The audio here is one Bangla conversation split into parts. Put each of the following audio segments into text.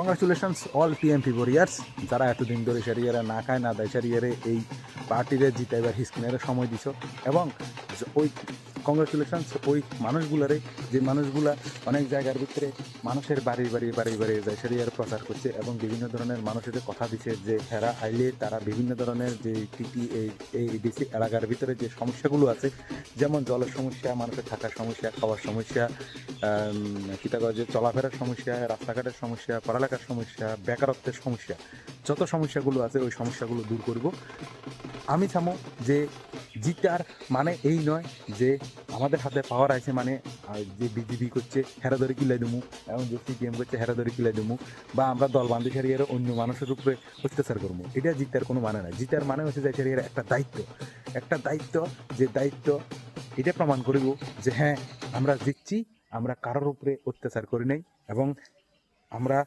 কংগ্রাচুলেশনস অল টিএমপি ওয়ারিয়ার্স, যারা এতদিন ধরে সারিয়ারে না খায় না দেয় সারিয়ারে এই পার্টিরে জিতাইবার হিসকিনের সময় দিছ। এবং ওই কংগ্রাচুলেশনস ওই মানুষগুলারে, যে মানুষগুলা অনেক জায়গার ভিতরে মানুষের বাড়ি যায় সারিয়ার প্রচার করছে এবং বিভিন্ন ধরনের মানুষের কথা দিছে যে হেরা আইলে তারা বিভিন্ন ধরনের যে টিটি এই ডিসি এলাকার ভিতরে যে সমস্যাগুলো আছে, যেমন জলের সমস্যা, মানুষের থাকার সমস্যা, খাওয়ার সমস্যা, যে চলাফেরার সমস্যা, রাস্তাঘাটের সমস্যা, পড়ালেখার সমস্যা, বেকারত্বের সমস্যা, যত সমস্যাগুলো আছে ওই সমস্যাগুলো দূর করব। আমি চামো যে জিতার মানে এই নয় যে আমাদের হাতে পাওয়ার আছে মানে যে বিজেপি করছে হেরা ধরে কিলাই দেবো এবং যে সিপিএম করছে হেরা ধরে কিলাই দেবো, বা আমরা দল বান্ধি সারিয়ে অন্য মানুষের উপরে অত্যাচার করবো, এটা জিতার কোনো মানে নাই। জিতার মানে হচ্ছে যে সারিয়ে একটা দায়িত্ব, যে দায়িত্ব এটা প্রমাণ করিব যে হ্যাঁ আমরা জিতছি, আমরা কারোর উপরে অত্যাচার করি নাই এবং আমরা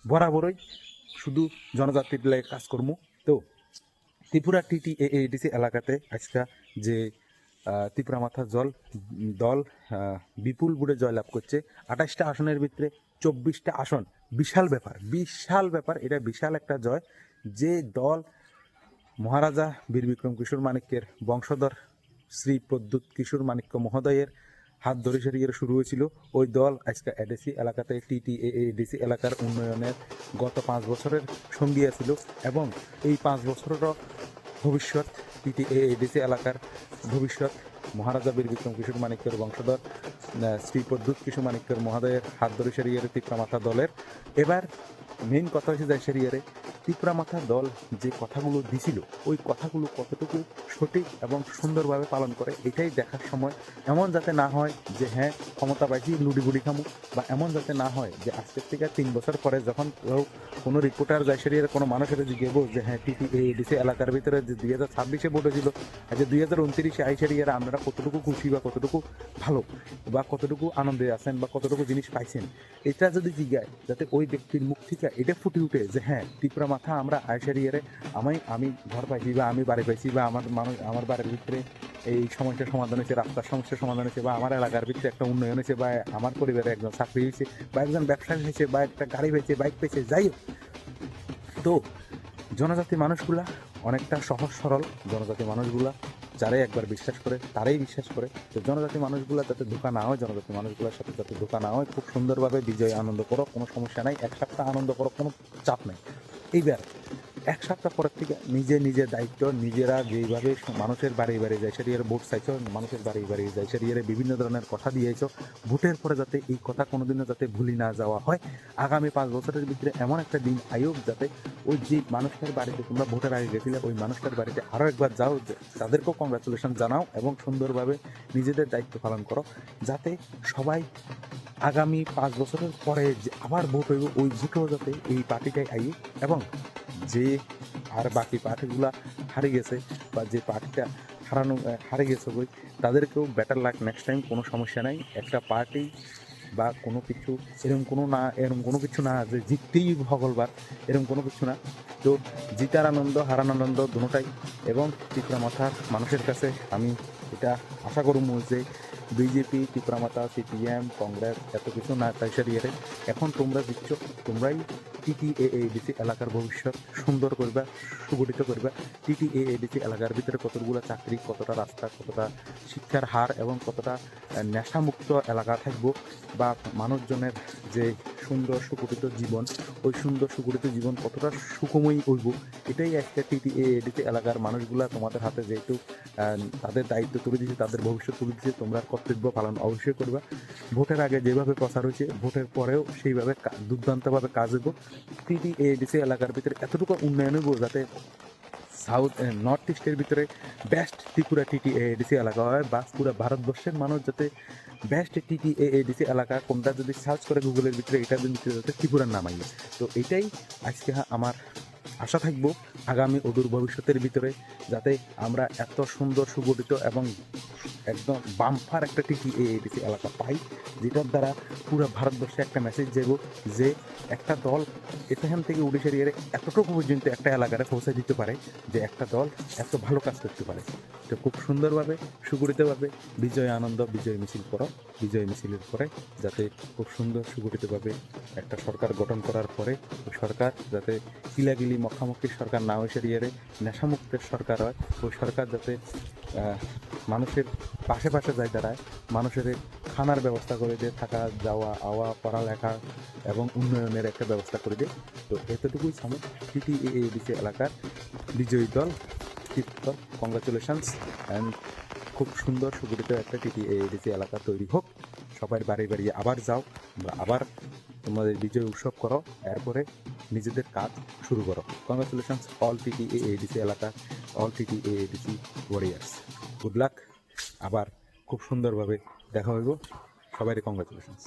বরাবরই শুধু জনজাতির লাই কাজ করবো। তো ত্রিপুরা টিটিএডিসি এলাকাতে আজকে যে ত্রিপুরা মাথা দল বিপুল বুড়ে জয়লাভ করছে 28টা আসনের ভিতরে 24টা আসন। বিশাল ব্যাপার, এটা বিশাল একটা জয়। যে দল মহারাজা বীর বিক্রম কিশোর মানিক্যের বংশধর শ্রী প্রদ্যুৎ কিশোর মানিক্য মহোদয়ের হাত ধরে সারিয়ে শুরু হয়েছিল, ওই দল আজকে এডিসি এলাকাতে টিটিএডিসি এলাকার উন্নয়নের গত 5 বছরের সঙ্গী আছিল এবং এই 5 বছরেরও ভবিষ্যৎ টিটিএডিসি এলাকার ভবিষ্যৎ মহারাজা বীর বিক্রম কিশোর মানিক্যের বংশধর শ্রী প্রদ্যুৎ কিশোর মানিক্যের মহোদয়ের হাত ধরে সারিয়ে ত্রিপুরা মাথা দলের এবার মেইন কথা হচ্ছে যায় সারিয়ারে ত্রিপুরা মাথা দল যে কথাগুলো দিছিল ওই কথাগুলো কতটুকু সঠিক এবং সুন্দরভাবে পালন করে, এটাই দেখার সময়। এমন যাতে না হয় যে হ্যাঁ ক্ষমতা পাইছি লুডিগুড়ি খামু, বা এমন যাতে না হয় যে আজকের থেকে 3 বছর পরে যখন কোনো রিপোর্টার যায় সেরিয়ার কোনো মানুষের জিজ্ঞেস যে হ্যাঁ টিটিএডিসি এলাকার ভিতরে যে 2026-এ ভোট হয়েছিল আর যে 2029-এ আই সেরিয়ার আপনারা কতটুকু খুশি বা কতটুকু ভালো বা কতটুকু আনন্দে আছেন বা কতটুকু জিনিস পাইছেন, এটা যদি জিজ্ঞায় যাতে ওই ব্যক্তির মুখ থেকে এটা ফুটে উঠে যে হ্যাঁ ত্রিপুরা মাথা আমরা আইসারিয়ারে আমি ঘর পাইছি বা আমি বাড়ি পাইছি বা আমার বাড়ির ভিতরে এই সমস্যার সমাধান হয়েছে, রাস্তার সমস্যার সমাধান হয়েছে, বা আমার এলাকার ভিতরে একটা উন্নয়ন হয়েছে, বা আমার পরিবারে একজন চাকরি হয়েছে, বা একজন ব্যবসায়ী হয়েছে, বা একটা গাড়ি পেয়েছে, বাইক পেয়েছে, যাই হোক। তো জনজাতি মানুষগুলা অনেকটা সহজ সরল, জনজাতি মানুষগুলা যারাই একবার বিশ্বাস করে তারাই বিশ্বাস করে। তো জনজাতি মানুষগুলো যাতে ধোকা না হয়, জনজাতি মানুষগুলোর সাথে যাতে ধোকা না হয়, খুব সুন্দরভাবে বিজয় আনন্দ করো, কোনো সমস্যা নাই, 1 সপ্তাহ আনন্দ করো, কোনো চাপ নেই। এইবার 1 সপ্তাহ পরের থেকে নিজের দায়িত্ব নিজেরা যেইভাবে মানুষের বাড়ি যায় সেরিয়ার ভোট চাইছ, মানুষের বাড়ি যায় সেরিয়ারে বিভিন্ন ধরনের কথা দিয়েছ, ভোটের পরে যাতে এই কথা কোনোদিনও যাতে ভুলি না যাওয়া হয়। আগামী 5 বছরের ভিতরে এমন একটা দিন আয়োগ যাতে ওই যে মানুষটার বাড়িতে তোমরা ভোটের আগে গেছিলে ওই মানুষটার বাড়িতে আরও একবার যাও, তাদেরকেও কংগ্রাচুলেশন জানাও এবং সুন্দরভাবে নিজেদের দায়িত্ব পালন করো, যাতে সবাই আগামী 5 বছরের পরে যে আবার ভোট হইব ওই ভোটেও যাতে এই পার্টিটাই আই এবং যে আর বাকি পার্টিগুলা হারিয়ে গেছে বা যে পার্টিটা হারে গেছে বই তাদেরকেও বেটার লাক নেক্সট টাইম, কোনো সমস্যা নাই। একটা পার্টি বা কোনো কিছু এরকম কোনো কিছু না যে জিততেই ভগলবার, এরকম কোনো কিছু না। তো জিতার আনন্দ হারার আনন্দ দুটোটাই। এবং ত্রিপুরা মাথার মানুষের কাছে আমি এটা আশা করবো যে বিজেপি, ত্রিপুরা মাথা, সিপিএম, কংগ্রেস এত কিছু না তাইসারিয়ারে এখন তোমরা দিচ্ছ, তোমরাই টিটিএডিসি এলাকার ভবিষ্যৎ সুন্দর করবা, সুগঠিত করবা। টিটিএডিসি এলাকার ভিতরে কতগুলো চাকরি, কতটা রাস্তা, কতটা শিক্ষার হার এবং কতটা নেশামুক্ত এলাকা থাকবো, বা মানুষজনের যে সুন্দর সুগঠিত জীবন, ওই সুন্দর সুগঠিত জীবন কতটা সুখময়ী হইব, এটাই একটা টিটিএডিসি এলাকার মানুষগুলা তোমাদের হাতে যেহেতু তাদের দায়িত্ব তুলে দিয়েছে, তাদের ভবিষ্যৎ তুলে দিয়েছে, তোমরা কর্তব্য পালন অবশ্যই করবা। ভোটের আগে যেভাবে প্রচার হয়েছে ভোটের পরেও সেইভাবে দুর্দান্তভাবে কাজ হইব। টিটিএডিসি এলাকার ভিতরে এতটুকু উন্নয়ন হইব যাতে নর্থ ইস্টের ভিতরে বেস্ট ত্রিপুরা টিটিএডিসি এলাকা হয়, বা পুরো ভারতবর্ষের মানুষ যাতে বেস্ট টিটিএডিসি এলাকা কোনটা যদি সার্চ করে গুগলের ভিতরে এটা যাতে ত্রিপুরার নাম আইয়ে। তো এটাই আজকে আমার আশা থাকবো আগামী অদূর ভবিষ্যতের ভিতরে যাতে আমরা এত সুন্দর সুগঠিত এবং একদম বাম্পার একটা টিটিএডিসি এলাকা পাই, যেটার দ্বারা পুরো ভারতবর্ষে একটা মেসেজ যাব যে একটা দল এখান থেকে উড়িষ্যার এর এতটুকু পর্যন্ত একটা এলাকারে পৌঁছে দিতে পারে যে একটা দল এত ভালো কাজ করতে পারে। তো খুব সুন্দরভাবে সুগঠিতভাবে বিজয় আনন্দ বিজয় মিছিল করো। বিজয় মিছিলের পরে যাতে খুব সুন্দর সুগঠিতভাবে একটা সরকার গঠন করার পরে ওই সরকার যাতে কিলাগিলি মখামুখি সরকার না হয়ে সেরিয়ারে নেশামুক্তের সরকার হয়, ওই সরকার যাতে মানুষের পাশে পাশে যায় দাঁড়ায়, মানুষের খানার ব্যবস্থা করে দিয়ে, থাকা যাওয়া আওয়া পড়ালেখা এবং উন্নয়নের একটা ব্যবস্থা করে দিয়ে। তো এতটুকুই সামনে টিটিএডিসি এলাকার বিজয়ী দল কংগ্রাচুলেশনস অ্যান্ড খুব সুন্দর সুগঠিত একটা টিটিএডিসি এলাকা তৈরি হোক। সবাই বাড়ি বাড়ি আবার যাও, আমরা আবার তোমাদের বিজয় উৎসব করো, এরপরে নিজেদের কাজ শুরু করো। কংগ্রাচুলেশনস অল টিটিএডিসি এলাকা, all TTADC warriors, good luck. আবার খুব সুন্দরভাবে দেখা হইব, সবাই কংগ্রাচুলেশনস।